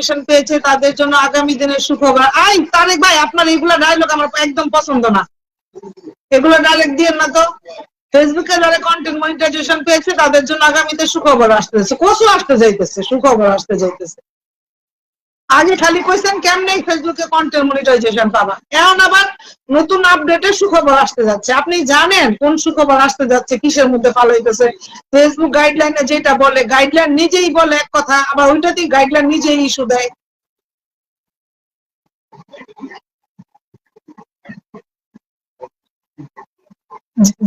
Monetization পেয়েছে তাদের জন্য আগামী দিনের সুখবর। আই তারেক ভাই, আপনার এগুলা ডায়লগ আমার একদম পছন্দ না, এগুলো ডায়লগ দিয়ে না তো। ফেসবুকে যারা কন্টেন্ট মনিটাইজেশন পেয়েছে তাদের জন্য আগামীতে সুখবর আসতেছে, কচু আসতে যাইতেছে, সুখবর আসতে যাইতেছে। আগে খালি কইছেন কেমনে ফেসবুকে কন্টেন্ট মনিটাইজেশন পাবা, এখন আবার নতুন আপডেটে সুখবর আসতে যাচ্ছে। আপনি জানেন কোন সুখবর আসতে যাচ্ছে, কিসের মধ্যে ফলো হইতেছে? ফেসবুক গাইডলাইনে যেটা বলে, গাইডলাইন নিজেই বলে এক কথা, আবার ওইটাতেই গাইডলাইন নিজেই ইস্যু দেয়।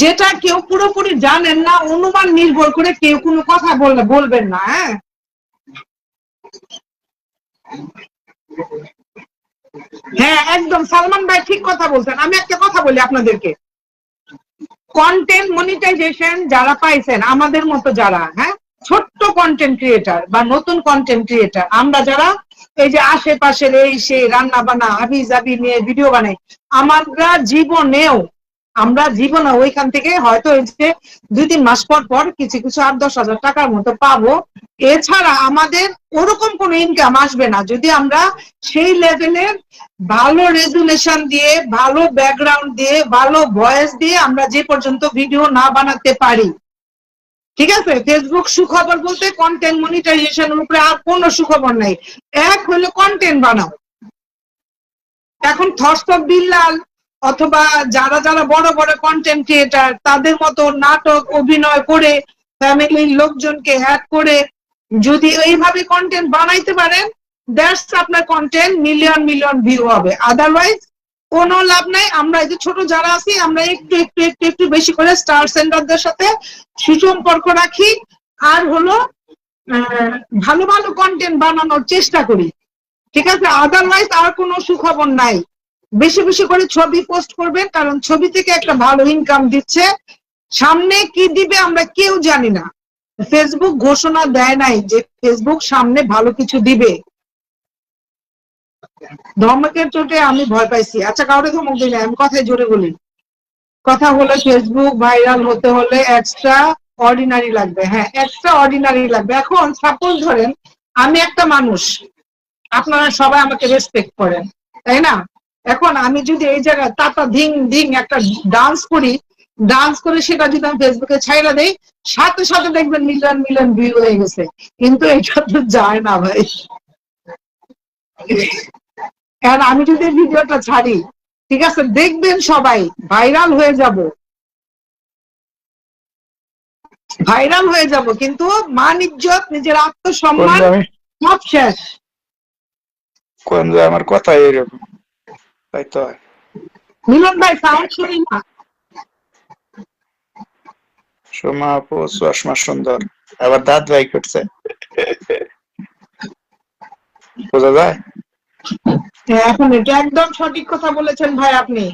যেটা কেউ পুরোপুরি জানেন না, অনুমান নির্ভর করে কেউ কোনো কথা বলবেন না। হ্যাঁ একদম সালমান ভাই ঠিক কথা বলছেন। আমি একটা কথা বলি আপনাদেরকে, কন্টেন্ট মনিটাইজেশন যারা পাইছেন আমাদের মতো যারা ছোট্ট কন্টেন্ট ক্রিয়েটার বা নতুন কন্টেন্ট ক্রিয়েটার, আমরা যারা এই যে আশেপাশের এই সেই রান্না বান্না হাবি জাবি নিয়ে ভিডিও বানাই, আমরা জীবনে ওইখান থেকে হয়তো এই যে 2-3 মাস পর পর কিছু 8-10 হাজার টাকার মতো পাবো। এছাড়া আমাদের ওরকম কোনো ইনকাম আসবে না যদি আমরা সেই লেভেলের ভালো রেজুলেশন দিয়ে, ভালো ব্যাকগ্রাউন্ড দিয়ে, ভালো ভয়েস দিয়ে আমরা যে পর্যন্ত ভিডিও না বানাতে পারি। ঠিক আছে, ফেসবুক সুখবর বলতে কন্টেন্ট মনিটাইজেশনের উপরে আর কোনো সুখবর নাই। এক হলো কন্টেন্ট বানাও। এখন থটস অফ বিল্লাল অথবা যারা যারা বড় বড় কন্টেন্ট ক্রিয়েটার, তাদের মতো নাটক অভিনয় করে ফ্যামিলির লোকজনকে হ্যাক করে যদি এইভাবে কন্টেন্ট বানাইতে পারেন, দ্যাটস আপনার কন্টেন্ট মিলিয়ন মিলিয়ন ভিউ হবে। আদারওয়াইজ কোনো লাভ নাই। আমরা এই যে ছোট যারা আছি, আমরা একটু একটু একটু একটু বেশি করে স্টার সেন্টারদের সাথে সুসম্পর্ক রাখি, আর হলো ভালো ভালো কন্টেন্ট বানানোর চেষ্টা করি। ঠিক আছে, আদারওয়াইজ আর কোনো সুখবর নাই। বেশি বেশি করে ছবি পোস্ট করবেন, কারণ ছবি থেকে একটা ভালো ইনকাম দিচ্ছে। সামনে কি দিবে আমরা কেউ জানি না, ফেসবুক ঘোষণা দেয় নাই যে ফেসবুক সামনে ভালো কিছু দিবে। ধমকের চোটে আমি ভয় পাইছি। আচ্ছা, কাউরে ধমক দিই না, আমি কথাই জোরে বলি। কথা হলো ফেসবুক ভাইরাল হতে হলে এক্সট্রা অর্ডিনারি লাগবে। হ্যাঁ, এক্সট্রা অর্ডিনারি লাগবে। এখন সাপোজ ধরেন আমি একটা মানুষ, আপনারা সবাই আমাকে রেসপেক্ট করেন, তাই না? এখন আমি যদি এই জায়গায় তাতা ধিং ধিং একটা ডান্স করে সেটা যদি আমি ফেসবুকে ছাইড়া দেই, সাথে সাথে দেখবেন মিলিয়ন মিলিয়ন ভিউ হয়ে গেছে। কিন্তু এটা তো যায় না ভাই। আর আমি যদি ভিডিওটা ছাড়ি, ঠিক আছে, দেখবেন সবাই ভাইরাল হয়ে যাব, কিন্তু মান ইজ্জত, নিজের আত্মসম্মান সব শেষ। কোন আমার কথা এরকম তাই তো। মিলন ভাই সাউন্ড শুনি না। সোমা আপু চশমা সুন্দর, আবার দাঁত ভাই করছে, বোঝা যায়। এখন এটা একদম সঠিক কথা বলেছেন ভাই আপনি।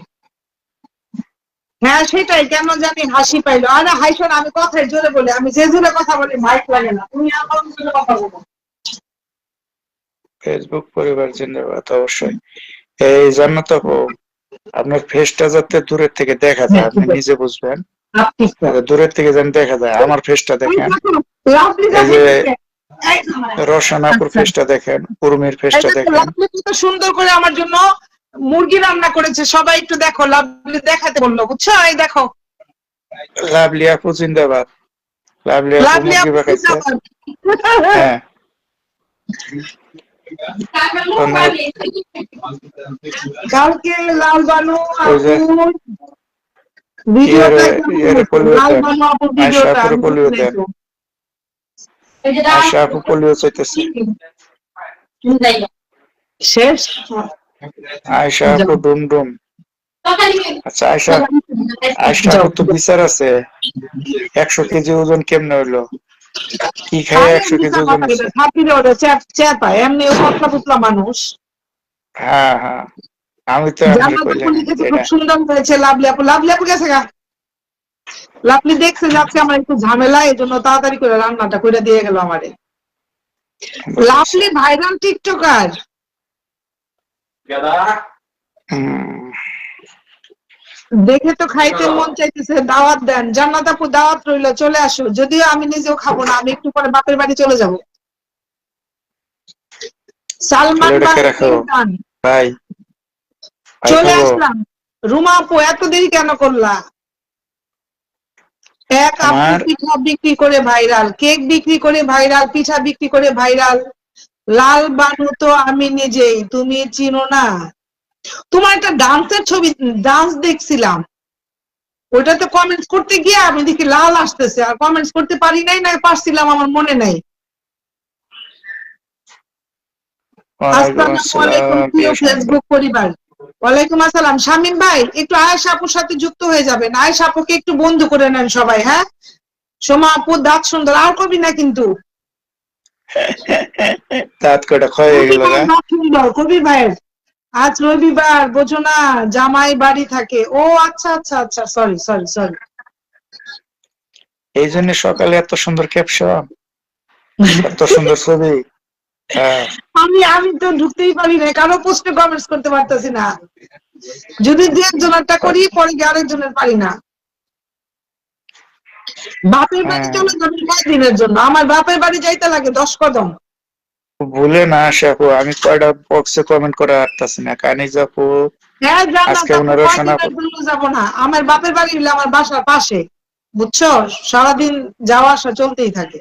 হ্যাঁ সেটাই, কেন জানি হাসি পাইলো। আরে হাইশোন, আমি কথাই জোরে বলি, আমি যে জোরে কথা বলি মাইক লাগে না, তুমি আমার জোরে কথা বলো। ফেসবুক পরিবার জিন্দাবাদ। অবশ্যই। এই জান্নাত আপু, আপনার ফেসটা যাতে দূরের থেকে দেখা যায়, আপনি নিজে বুঝবেন, দূরের থেকে যেন দেখা যায়। আমার ফেসটা দেখেন, এই যে রসনাপুর ফেসটা দেখেন, উর্মির ফেসটা দেখেন। সুন্দর করে আমার জন্য মুরগি রান্না করেছে, সবাই একটু দেখো। লাভলি দেখাতে বললো, বুঝছো? এই দেখো, লাভলি আপু জিন্দাবাদ। লাভলি আপু মুরগি বানাইছে। হ্যাঁ, কালকে লাল বানু শেষ। আয়শা আপু ডুম ডুম। আচ্ছা, আয়শা আপু তো বিচার আছে, 100 কেজি ওজন কেমনে হইলো? কি খায় 100 কেজি ওজন চেপা? এমনি পতলা পুতলা মানুষ। হ্যাঁ হ্যাঁ, আমি তো খুব সুন্দর হয়েছে। লাভলি আপু গেছে গা। লাভলি দেখছে যাচ্ছে আমার একটু ঝামেলা, এই জন্য তাড়াতাড়ি করে রান্নাটা করে দিয়ে গেল আমারে। Lovely viral TikToker. দেখে তো খাইতে মন চাইতেছে, দাওয়াত দেন। জান্নাত আপু দাওয়াত রইলো, চলে আসো। যদিও আমি নিজেও খাবো না, আমি একটু পরে বাপের বাড়ি চলে যাব। সালমান ছেলেটাকে ভাই রাখো ভাই, ভাই চলে খাবো। আসলাম। রুমা আপু এত দেরি কেন করলা? এক আপু আমার পিঠা বিক্রি করে ভাইরাল, কেক বিক্রি করে ভাইরাল, পিঠা বিক্রি করে ভাইরাল। লাল বানু তো আমি নিজেই, তুমি চিনো না। তোমার একটা ডান্সের ছবি, ডান্স দেখছিলাম, ওইটাতে কমেন্টস করতে গিয়ে আমি দেখি লাল আসতেছে, আর কমেন্টস করতে পারি নাই, না পারছিলাম আমার মনে নাই। ওয়ালাইকুম আসসালামু আলাইকুম আসসালাম প্রিয় প্রিয় শামিম ভাই। ফেসবুক পরিবার। ওয়ালাইকুম আসসালাম। শামীম ভাই একটু আয়েশা আপুর সাথে যুক্ত হয়ে যাবেন, আয়েশা আপুকে একটু বন্ধু করে নেন সবাই, হ্যাঁ। সোমা আপু দাঁত সুন্দর, আর কবি না কিন্তু। দাঁত কটা ক্ষয় হয়ে কবি গেল ভাই গা। দাঁত সুন্দর, কবি ভাইয়ের। আজ রবিবার, বোঝো না, জামাই বাড়ি থাকে। ও আচ্ছা আচ্ছা আচ্ছা, সরি সরি সরি। এই জন্য সকালে এত সুন্দর ক্যাপশন, এত সুন্দর ছবি। হ্যাঁ, আমি আমি তো ঢুকতেই পারি না, কারো পোস্টে কমেন্টস করতে পারতেছি না। যদি দু একজনেরটা করি, পরে গিয়ে আরেকজনের পারি না। বাপের বাড়ি হ্যাঁ, চলে যাবেন কয়েকদিনের জন্য, আমার বাপের বাড়ি যাইতে লাগে 10 কদম। ভুলে না আসে আপু, আমি কয়টা বক্সে কমেন্ট করে আসতেছি না, কানিজ আপু হ্যাঁ জান্নাত আজকে আপু, ওনারও শোনা। কয়েকদিনের জন্য যাবো না, আমার বাপের বাড়ি হলে আমার বাসার পাশে, বুঝছো, সারাদিন যাওয়া আসা চলতেই থাকে।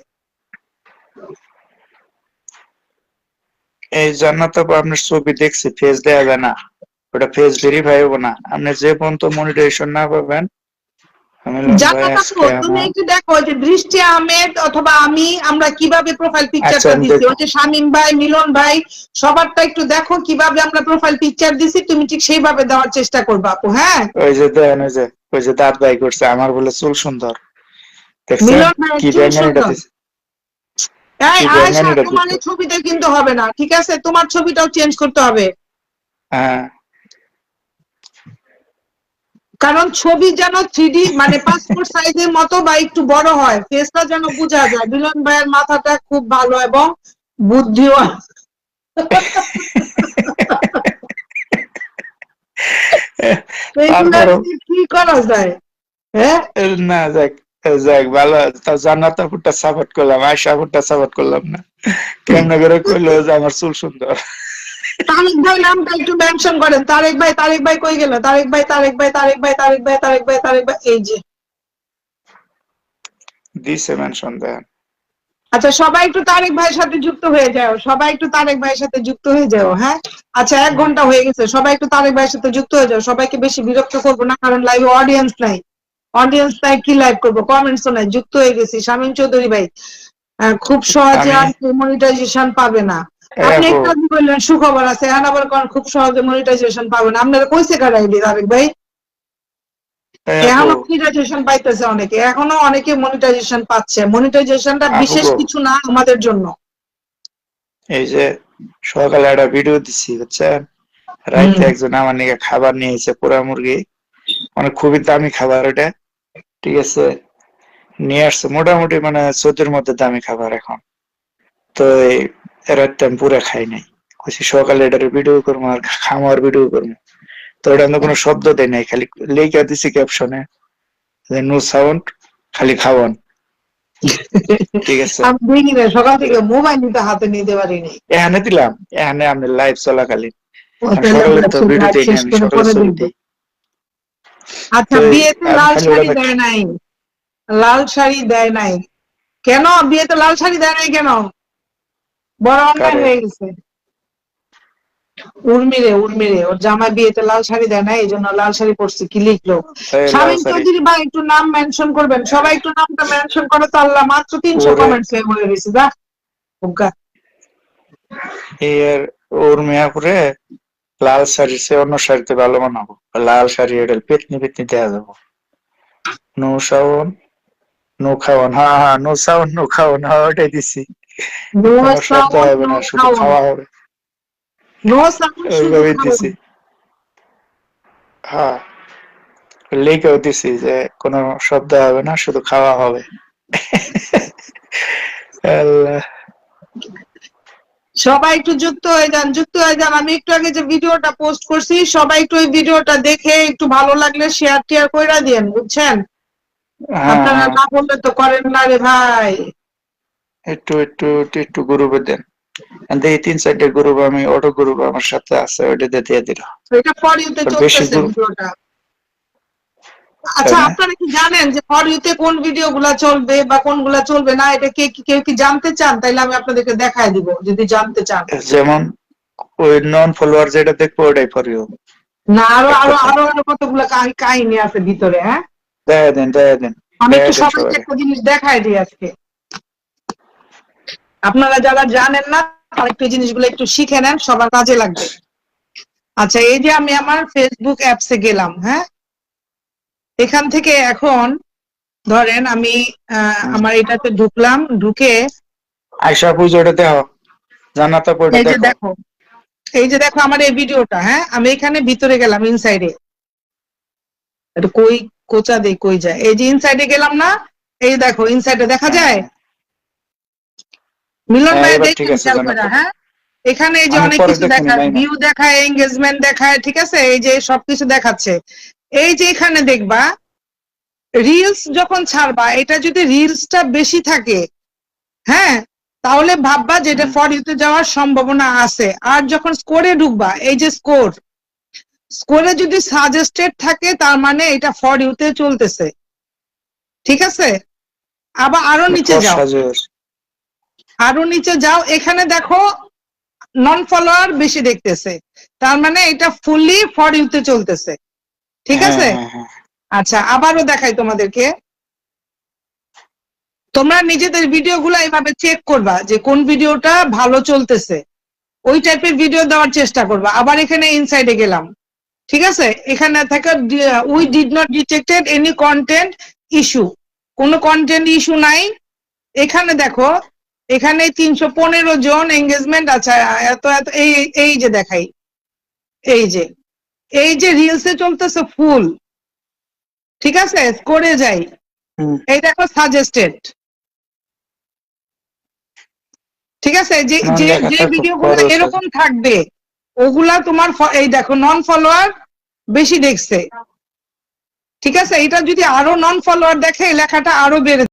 এই জান্নাত আপু আপনার ছবি দেখছি, ফেস দেয়া যায় না, ওটা ফেস ভেরিফাই হবো না, আপনি যে পর্যন্ত মনিটাইজেশন না পাবেন। আমি বললাম ভাই জান্নাত আপু আজকে তুমি আমার, একটু দেখো যে দৃষ্টি আহমেদ অথবা আমি, আমরা কিভাবে প্রোফাইল আচ্ছা পিকচারটা আমি দিছি, দেখবো। ওই যে শামীম ভাই, মিলন ভাই, সবারটা একটু দেখো কিভাবে আমরা প্রোফাইল পিকচার দিছি, তুমি ঠিক সেইভাবে দেওয়ার চেষ্টা করবা আপু, হ্যাঁ। ওই যে দেন, ওই যে দাঁত বাই করছে, আমার বলে চুল সুন্দর, দেখছেন মিলন ভাইয়ের কি চুল ব্যাঙ্গানিটা সুন্দর। দিছে, এই কি আয়েশা, ব্যাঙ্গানিটা তোমার দিছে। এই ছবিতে কিন্তু হবে না, ঠিক আছে, তোমার ছবিটাও চেঞ্জ করতে হবে। হ্যাঁ, কারণ ছবি যেন 3D মানে পাসপোর্ট সাইজের মতো বা একটু বড় হয়, ফেসটা যেন বোঝা যায়। মিলন ভাইয়ের মাথাটা খুব ভালো এবং বুদ্ধিও আছে। এইগুলা তারপরও দিয়ে কি করা যায়, হ্যাঁ। না যাক, যাক ভালো, তা জান্নাত আপুরটা সাপোর্ট করলাম, আয়শা আপুরটা সাপোর্ট করলাম না। কেমনে করে কইলো যে আমার চুল সুন্দর। তারেক ভাই নামটা একটু মেনশন করেন, তারেক ভাই, তারেক ভাই কই গেল, তারেক ভাই, তারেক ভাই, তারেক ভাই, তারেক ভাই, তারেক ভাই, তারেক ভাই, এই যে। দিছে মেনশন দেন। আচ্ছা সবাই একটু তারেক ভাইয়ের সাথে যুক্ত হয়ে যাও, সবাই একটু তারেক ভাইয়ের সাথে যুক্ত হয়ে যাও, হ্যাঁ। আচ্ছা 1 ঘন্টা হয়ে গেছে, সবাই একটু তারেক ভাইয়ের সাথে যুক্ত হয়ে যাও। সবাইকে বেশি বিরক্ত করবো না, কারণ লাইভে অডিয়েন্স নাই। অডিয়েন্স নাই, কি লাইভ করবো, কমেন্টসও নাই, যুক্ত হয়ে গেছি। শামীম চৌধুরী ভাই খুব সহজে আমি আর মনিটাইজেশন পাবে না। আপনি আপু, একটা বললেন সুখবর আছে, এখন আবার খুব সহজে মনিটাইজেশন পাবে না। আপনারা কইছে কারা আইডি তারেক ভাই? আপু, এখনো মনিটাইজেশন পাইতেছে অনেকে, এখনো অনেকে মনিটাইজেশন পাচ্ছে। মনিটাইজেশনটা আপু বিশেষ গো, কিছু না আমাদের জন্য। এই যে সকালে একটা ভিডিও দিচ্ছি বুঝছেন, রাইতে হুম। একজন আমার নিয়ে খাবার নিয়ে এসে পোড়া মুরগি, মানে খুবই দামি খাবার ওটা, ঠিক আছে, নিয়ে আসছে মোটামুটি মানে 14-র মধ্যে দামি খাবার এখন। তো এই রাতটা আমি পুরা খাই নাই, কইছি সকালে এটার ভিডিও করবো আর খামার ভিডিও করবো। তো ওটা আমি কোনো শব্দ দেয় নাই, খালি লেখা দিছি ক্যাপশনে নো সাউন্ড, খালি খাওয়ান, ঠিক আছে। আমি দেখি না, সকাল থেকে মোবাইল নিতে হাতে নিতে পারিনি। এখানে দিলাম, এখানে আমি লাইভ চলাকালীন, ও, আর তাহলে সকালে আমরা তো ছবি ভিডিও লাইভ দিই না, শেষ আমি করে সকালে পরে ছবি দেখবো। দিই। তো আচ্ছা বিয়েতে আমি লাল খালি ওটা শাড়ি দেয় নাই, লাল শাড়ি দেয় নাই কেন? বিয়েতে লাল শাড়ি দেয় নাই কেন? বড় অন্যায় কারে, হয়ে গেছে। উর্মিরে, উর্মিরে ওর জামাই বিয়েতে লাল শাড়ি দেয় না, এই জন্য লাল শাড়ি পরছে, কি লিখলো? এই লাল শামীম শাড়ি চৌধুরী ভাই একটু নাম মেনশন করবেন, সবাই একটু নামটা মেনশন করে তো। আল্লাহ, মাত্র 300 ওরে, কমেন্টস হয়ে গেছে, যা হুক্কা। এর ওর মেয়া করে লাল শাড়ি সে অন্য শাড়িতে ভালো মানাবো, লাল শাড়ি এটা পেতনি পেতনি দেওয়া যাবো। নো সাউন্ড নো খাওয়ান, হ্যাঁ হ্যাঁ, নো সাউন্ড নো খাওয়ান, হ্যাঁ ওটাই দিছি। নো কোনো শব্দ সাউন্ড হবে নো না, শুধু খাওন, খাওয়া হবে, নো সাউন্ড শুধু ওইভাবেই খাওন। দিছি। হ্যাঁ, লিখেও দিছি যে কোনো শব্দ হবে না, শুধু খাওয়া হবে। আল্লাহ। সবাই একটু যুক্ত হয়ে যান, যুক্ত হয়ে যান। আমি একটু আগে যে ভিডিওটা পোস্ট করছি, সবাই একটু ওই ভিডিওটা দেখে একটু ভালো লাগলে শেয়ার টেয়ার কইরা দিয়েন, বুঝছেন। হ্যাঁ আপনারা হ্যাঁ, না বললে তো করেন না রে ভাই। একটু একটু একটু একটু গ্রুপে দেন। এই 3-4টা গ্রুপ আমি অটো গ্রুপ আমার সাথে আছে, ওইটাতে দিয়ে দিল। এটা ফর ইউতে বেশি চলতেছে গ্রুপ ভিডিওটা। আচ্ছা, আপনারা কি জানেন যে ফর ইউতে কোন ভিডিও গুলা চলবে বা কোনগুলা চলবে না? এটা কেউ কি জানতে চান? তাইলে আমি আপনাদেরকে দেখায় দিব যদি জানতে চান। যেমন ওই নন ফলোয়ার যেটা দেখবো ওটাই ফর ইউ না, আরো আরো আরো আরো কতগুলো কাহিনী আছে ভিতরে। হ্যাঁ, দেয়া দেন আমি একটু দেন সবাইকে সবাই। একটা জিনিস দেখাই দিই আজকে। আপনারা যারা জানেন না তারা একটু জিনিসগুলো একটু শিখে নেন, সবার কাজে লাগবে। আচ্ছা, এই যে আমি আমার ফেসবুক অ্যাপসে গেলাম। হ্যাঁ, এখান থেকে এখন ধরেন আমি আমার এটাতে ঢুকলাম, ঢুকে আয়শা পুজো ওটা দেখো, জান্নাত আপু ওটা এই যে দেখো। দেখো আমার এই ভিডিওটা। হ্যাঁ, আমি এখানে ভিতরে গেলাম ইনসাইডে। এটা কই কোচা দেই কই যায়? এই যে ইনসাইডে গেলাম না, এই দেখো ইনসাইডে দেখা যায়। মিলন ভাই এবার ঠিক দেখেন আছে খেয়াল জান্নাত করে। আপু। হ্যাঁ, এখানে এই যে আমি অনেক পরে কিছু দেখিনি, দেখায়, নাই না। ভিউ দেখায়, এঙ্গেজমেন্ট দেখায়, ঠিক আছে? এই যে সবকিছু দেখাচ্ছে। এই যে এখানে দেখবা রিলস যখন ছাড়বা, এটা যদি রিলসটা বেশি থাকে, হ্যাঁ, তাহলে ভাববা যে এটা ফর ইউতে যাওয়ার সম্ভাবনা আছে। আর যখন স্কোরে ঢুকবা, এই যে স্কোরে যদি সাজেস্টেড থাকে তার মানে এটা ফর ইউতে চলতেছে, ঠিক আছে? আবার আরো নিচে যাও, আরো নিচে যাও, এখানে দেখো নন ফলোয়ার বেশি দেখতেছে, তার মানে এটা ফুললি ফর ইউতে চলতেছে, ঠিক আছে? আচ্ছা, আবারও দেখাই তোমাদেরকে। তোমরা নিজেদের ভিডিওগুলো এইভাবে চেক করবা যে কোন ভিডিওটা ভালো চলতেছে, ওই টাইপের ভিডিও দেওয়ার চেষ্টা করবা। আবার এখানে ইনসাইডে গেলাম, ঠিক আছে? এখানে থাকে we did not detected any content issue, কোনো কন্টেন্ট ইস্যু নাই। এখানে দেখো, এখানে 315 জন এঙ্গেজমেন্ট আছে। এত এত এই যে দেখাই, এই যে রিলসে চলতেছে ফুল, ঠিক আছে? করে যাই, এই দেখো সাজেস্টেড, ঠিক আছে? যে যে যে ভিডিওগুলো এরকম থাকবে ওগুলা তোমার এই দেখো নন ফলোয়ার বেশি দেখছে, ঠিক আছে? এটা যদি আরো নন ফলোয়ার দেখে লেখাটা আরো বেড়ে